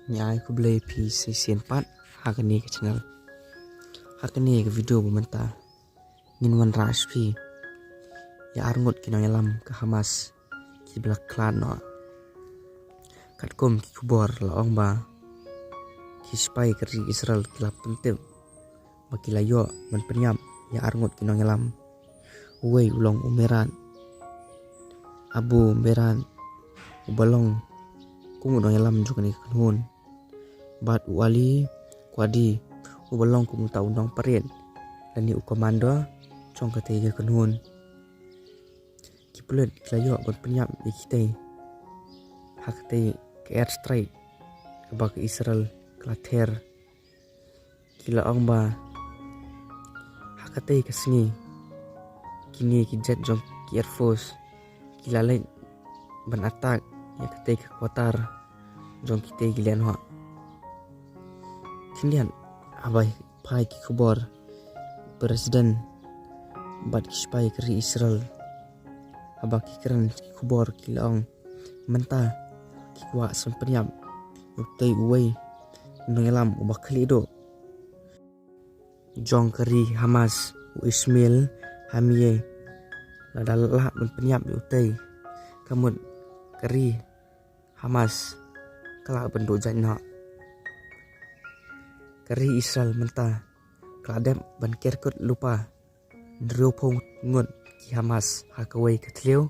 Nyai ku belai pi sesian pat hakani ke channel. Hakani ke video bumenta. Ngin wan ras pi. Ya arngot kinang yalam ke Hamas ki belak klan no. Katkom ki kubor la ong ba. Ki spy keri Israel kila pentip. Baki layo man penyam ya arngot kinang yalam. Uwei ulong umeran. Abu meran. Ubalong kungu dong yalam juga ni kenhun. Bat wali kuadi ubalong kumu ta undang parin dan ni komando chong ketiga kenhun kipulet klayo bon penyap ikite hakte ke air strike ke bak Israel klater kila ong ba hakate ke singi kini ki jet jong ki air force kila lain ban attack ya kete ke Qatar jong kite gilian ho kinian abai pai ki kubor presiden bat ki spy keri Israel abak ki keren ki kubor ki laong menta ki kwa sempenyam utai uwei nongelam ubak kali do jong keri Hamas u Ismail Hamie ladalah mempenyam utai kamut keri Hamas kala bentuk jana keri Israel menta kladem ban kerkut lupa ndropong ngun ki Hamas hakawai katleu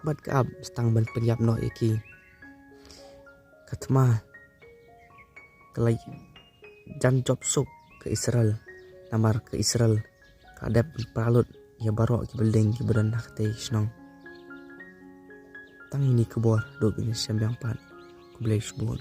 bat kaab stang ban penyap no iki katma kalai jan job sok ke Israel namar ke Israel kadep palut ya baro ki beldeng ki badan hakte snong tang ini kebor do ini sembiang pan ku blai subun